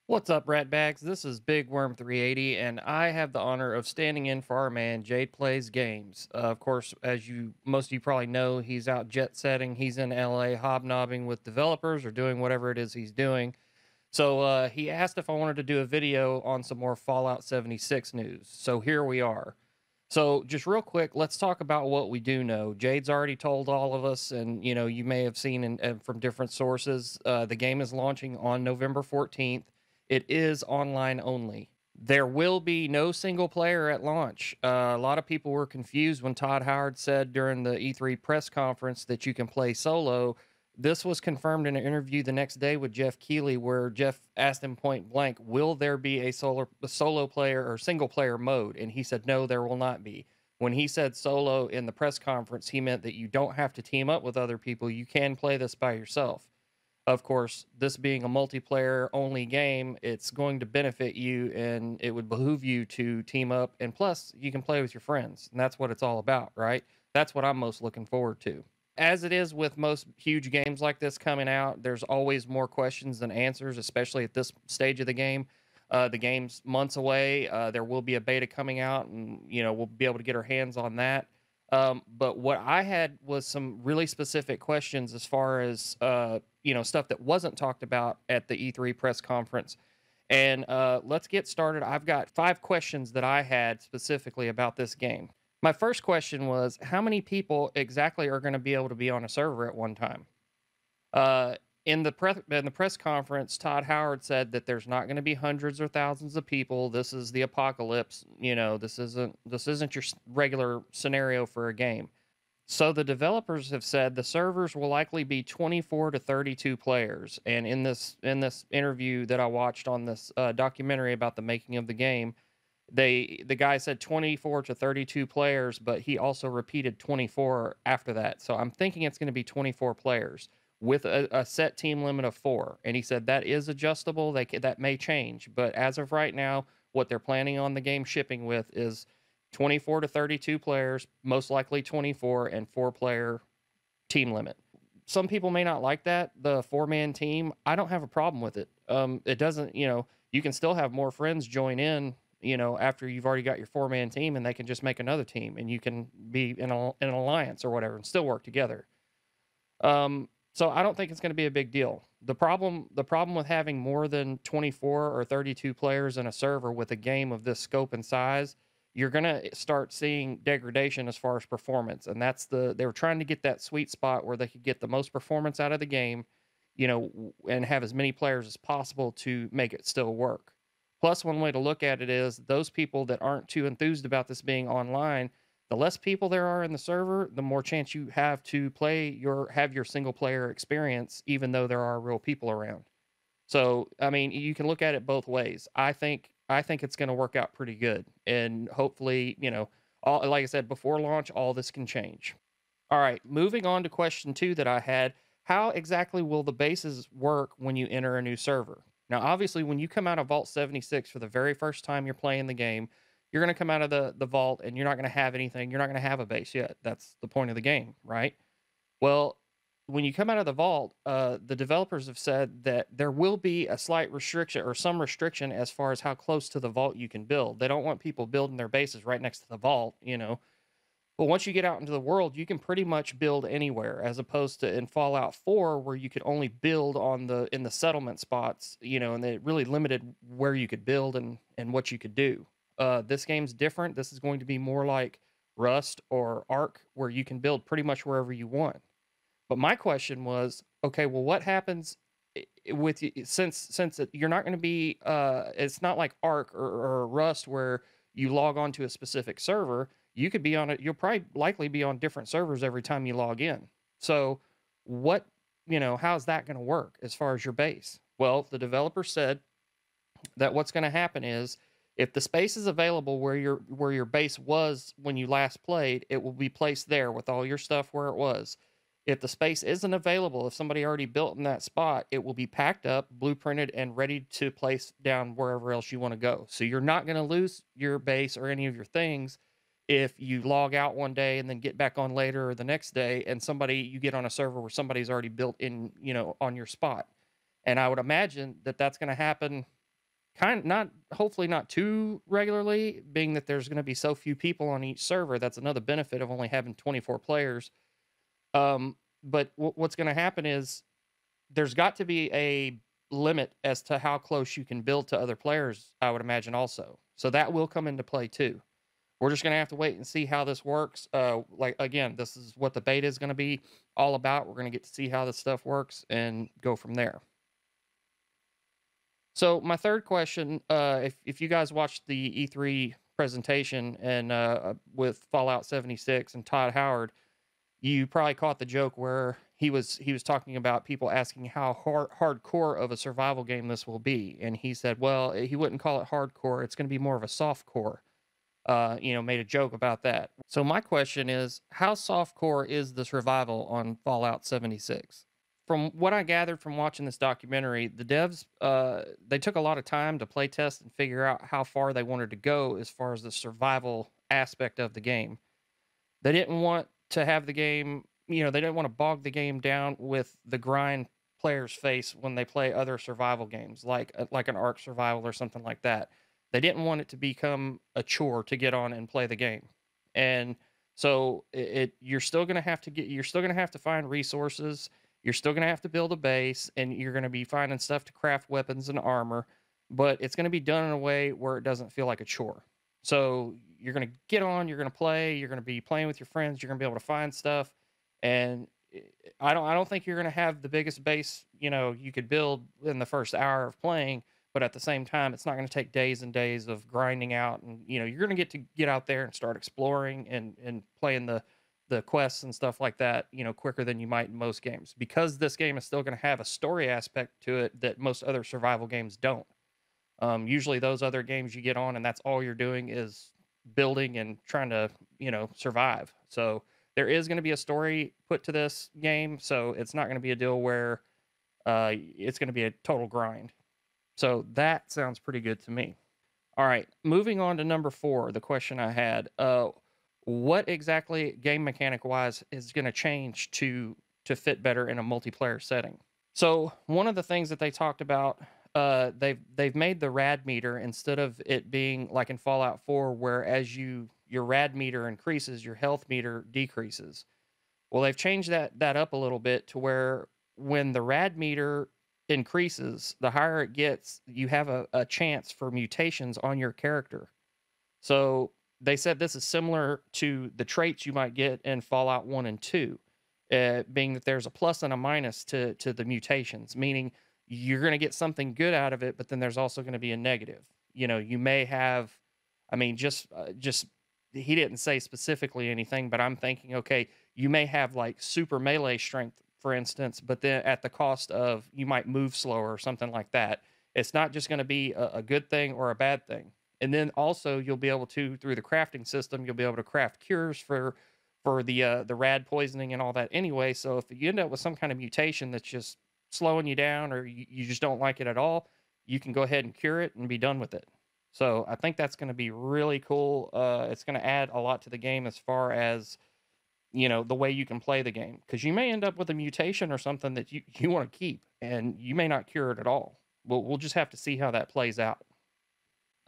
What's up, Ratbags? This is Big Worm 380, and I have the honor of standing in for our man Jade Plays Games. Of course, as most of you probably know, he's out jet setting. He's in LA, hobnobbing with developers or doing whatever it is he's doing. So he asked if I wanted to do a video on some more Fallout 76 news. So here we are. So just real quick, let's talk about what we do know. Jade's already told all of us, and you may have seen from different sources. The game is launching on November 14th. It is online only. There will be no single player at launch. A lot of people were confused when Todd Howard said during the E3 press conference that you can play solo. This was confirmed in an interview the next day with Jeff Keighley, where Jeff asked him point blank, "Will there be a solo player or single player mode?" And he said, "No, there will not be." When he said solo in the press conference, he meant that you don't have to team up with other people. You can play this by yourself. Of course, this being a multiplayer only game, it's going to benefit you and it would behoove you to team up. And plus, you can play with your friends. And that's what it's all about, right? That's what I'm most looking forward to. As it is with most huge games like this coming out, there's always more questions than answers, especially at this stage of the game. The game's months away. There will be a beta coming out, and we'll be able to get our hands on that. But what I had was some really specific questions as far as stuff that wasn't talked about at the E3 press conference. And let's get started. I've got 5 questions that I had specifically about this game. My first question was, how many people exactly are going to be able to be on a server at one time? Uh, in the press conference, Todd Howard said that there's not going to be hundreds or thousands of people. This is the apocalypse. This isn't your regular scenario for a game. So the developers have said the servers will likely be 24 to 32 players. And in this interview that I watched on this documentary about the making of the game, the guy said 24 to 32 players, but he also repeated 24 after that. So I'm thinking it's going to be 24 players with a set team limit of 4. And he said that is adjustable. That may change, but as of right now, what they're planning on the game shipping with is 24 to 32 players, most likely 24, and 4-player team limit. Some people may not like that, the 4-man team. I don't have a problem with it. It doesn't, you can still have more friends join in, after you've already got your 4-man team, and they can just make another team, and you can be in an alliance or whatever and still work together. So I don't think it's going to be a big deal. The problem with having more than 24 or 32 players in a server with a game of this scope and size, you're going to start seeing degradation as far as performance. And they were trying to get that sweet spot where they could get the most performance out of the game, and have as many players as possible to make it still work. Plus, one way to look at it is those people that aren't too enthused about this being online, the less people there are in the server, the more chance you have to have your single player experience, even though there are real people around. So, I mean, you can look at it both ways. I think it's going to work out pretty good, and hopefully, like I said before launch, all this can change. All right, moving on to question 2 that I had. How exactly will the bases work when you enter a new server? Now, obviously, when you come out of Vault 76 for the very first time you're playing the game, you're going to come out of the vault and you're not going to have anything. You're not going to have a base yet. That's the point of the game, right? Well, when you come out of the vault, the developers have said that there will be a slight restriction or some restriction as far as how close to the vault you can build. They don't want people building their bases right next to the vault. But once you get out into the world, you can pretty much build anywhere, as opposed to in Fallout 4, where you could only build in the settlement spots, and it really limited where you could build and what you could do. This game's different. This is going to be more like Rust or Ark, where you can build pretty much wherever you want. But my question was, okay, well, what happens with you since you're not going to be? It's not like Ark or Rust where you log on to a specific server. You could be on it. You'll probably likely be on different servers every time you log in. So, what how's that going to work as far as your base? Well, the developer said that what's going to happen is if the space is available where your base was when you last played, it will be placed there with all your stuff where it was. If the space isn't available, if somebody already built in that spot, it will be packed up, blueprinted, and ready to place down wherever else you want to go. So you're not going to lose your base or any of your things if you log out one day and then get back on later or the next day, and you get on a server where somebody's already built in, on your spot. And I would imagine that that's going to happen not hopefully not too regularly, being that there's going to be so few people on each server. That's another benefit of only having 24 players. But what's going to happen is there's got to be a limit as to how close you can build to other players, I would imagine also. So that will come into play too. We're just going to have to wait and see how this works. Like, again, this is what the beta is going to be all about. We're going to get to see how this stuff works and go from there. So my third question, if you guys watched the E3 presentation and with Fallout 76 and Todd Howard, you probably caught the joke where he was talking about people asking how hardcore of a survival game this will be, and he said, well, he wouldn't call it hardcore. It's going to be more of a softcore. Made a joke about that. So my question is, how softcore is the survival on Fallout 76? From what I gathered from watching this documentary, the devs they took a lot of time to play test and figure out how far they wanted to go as far as the survival aspect of the game. They didn't want to have the game, they didn't want to bog the game down with the grind players face when they play other survival games like an Ark Survival or something like that. They didn't want it to become a chore to get on and play the game. And so you're still going to have to find resources. You're still going to have to build a base, and you're going to be finding stuff to craft weapons and armor, but it's going to be done in a way where it doesn't feel like a chore. So you're going to get on, you're going to play, you're going to be playing with your friends, you're going to be able to find stuff, and I don't think you're going to have the biggest base you could build in the first hour of playing, but at the same time, it's not going to take days and days of grinding out, and you're going to get out there and start exploring and playing the quests and stuff like that, quicker than you might in most games, because this game is still going to have a story aspect to it that most other survival games don't. Usually those other games you get on and that's all you're doing is building and trying to, survive. So there is going to be a story put to this game. So it's not going to be a deal where it's going to be a total grind. So that sounds pretty good to me. All right. Moving on to number 4, the question I had. What exactly game mechanic wise is going to change to fit better in a multiplayer setting? So one of the things that they talked about, they've made the rad meter, instead of it being like in Fallout 4, where as your rad meter increases, your health meter decreases. Well, they've changed that up a little bit to where when the rad meter increases, the higher it gets, you have a chance for mutations on your character. So they said this is similar to the traits you might get in Fallout 1 and 2, being that there's a plus and a minus to the mutations, meaning you're going to get something good out of it, but then there's also going to be a negative. You may have, I mean, just he didn't say specifically anything, but I'm thinking, okay, you may have like super melee strength, for instance, but then at the cost of you might move slower or something like that. It's not just going to be a good thing or a bad thing. And then also you'll be able to, through the crafting system, you'll be able to craft cures for the rad poisoning and all that anyway. So if you end up with some kind of mutation that's just slowing you down, or you just don't like it at all, you can go ahead and cure it and be done with it. So I think that's going to be really cool. It's going to add a lot to the game as far as the way you can play the game, because you may end up with a mutation or something that you want to keep, and you may not cure it at all. We'll just have to see how that plays out.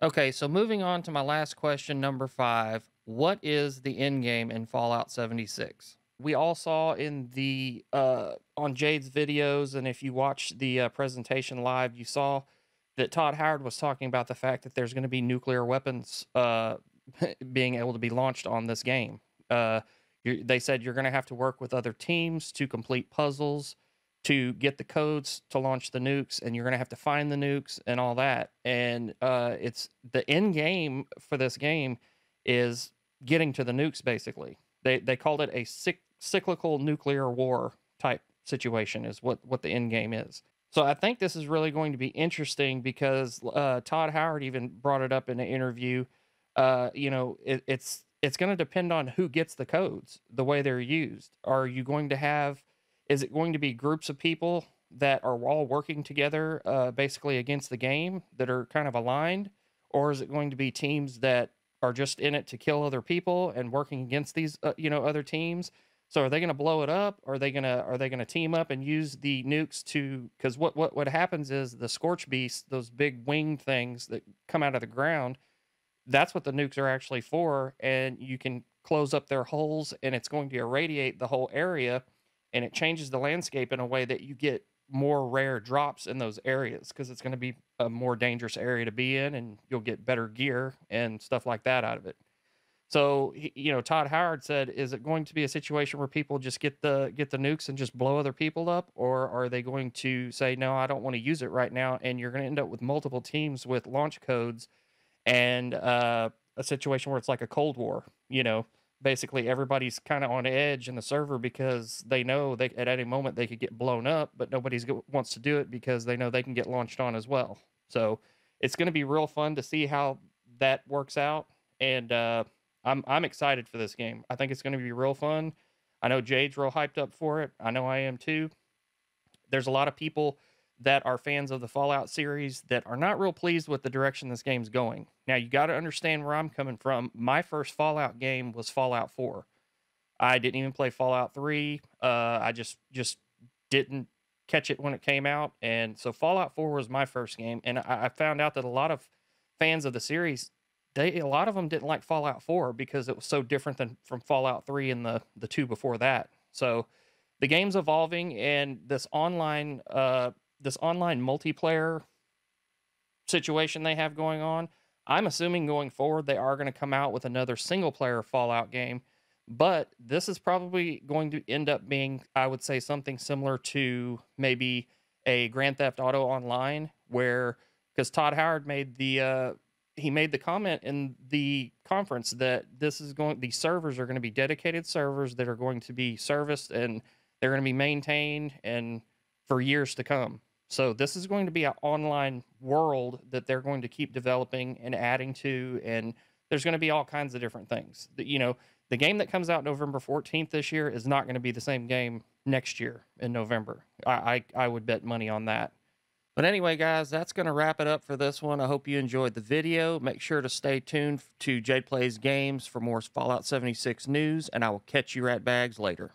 Okay, so moving on to my last question, number 5. What is the end game in Fallout 76? We all saw in the on Jade's videos, and if you watch the presentation live, you saw that Todd Howard was talking about the fact that there's going to be nuclear weapons being able to be launched on this game. They said you're going to have to work with other teams to complete puzzles, to get the codes to launch the nukes, and you're going to have to find the nukes and all that. And it's the end game for this game is getting to the nukes. Basically, they called it a cyclical nuclear war type situation is what the end game is. So I think this is really going to be interesting, because Todd Howard even brought it up in an interview. It's going to depend on who gets the codes, the way they're used. Are you going to have Is it going to be groups of people that are all working together, basically against the game, that are kind of aligned? Or is it going to be teams that are just in it to kill other people and working against these, other teams? So are they going to blow it up? Are they gonna team up and use the nukes to? Because what happens is the scorch beasts, those big winged things that come out of the ground, that's what the nukes are actually for, and you can close up their holes, and it's going to irradiate the whole area, and it changes the landscape in a way that you get more rare drops in those areas because it's going to be a more dangerous area to be in, and you'll get better gear and stuff like that out of it. So, Todd Howard said, "Is it going to be a situation where people just get the nukes and just blow other people up, or are they going to say, no, I don't want to use it right now?" And you're going to end up with multiple teams with launch codes and a situation where it's like a Cold War. Basically everybody's kind of on edge in the server because they know they at any moment they could get blown up, but wants to do it because they know they can get launched on as well. So it's going to be real fun to see how that works out, and I'm excited for this game. I think it's going to be real fun. I know Jade's real hyped up for it. I know I am too. There's a lot of people that are fans of the Fallout series that are not real pleased with the direction this game's going. Now, you got to understand where I'm coming from. My first Fallout game was Fallout 4. I didn't even play Fallout 3. I just didn't catch it when it came out, and so Fallout 4 was my first game. And I found out that a lot of fans of the series, a lot of them didn't like Fallout 4 because it was so different than from Fallout 3 and the two before that. So the game's evolving, and this online multiplayer situation they have going on, I'm assuming going forward they are going to come out with another single player Fallout game, but this is probably going to end up being, I would say, something similar to maybe a Grand Theft Auto Online, where because Todd Howard made the comment in the conference that these servers are going to be dedicated servers that are going to be serviced, and they're going to be maintained and for years to come. So this is going to be an online world that they're going to keep developing and adding to, and there's going to be all kinds of different things. The game that comes out November 14th this year is not going to be the same game next year in November. I would bet money on that. But anyway, guys, that's going to wrap it up for this one. I hope you enjoyed the video. Make sure to stay tuned to Jade Plays Games for more Fallout 76 news, and I will catch you rat bags later.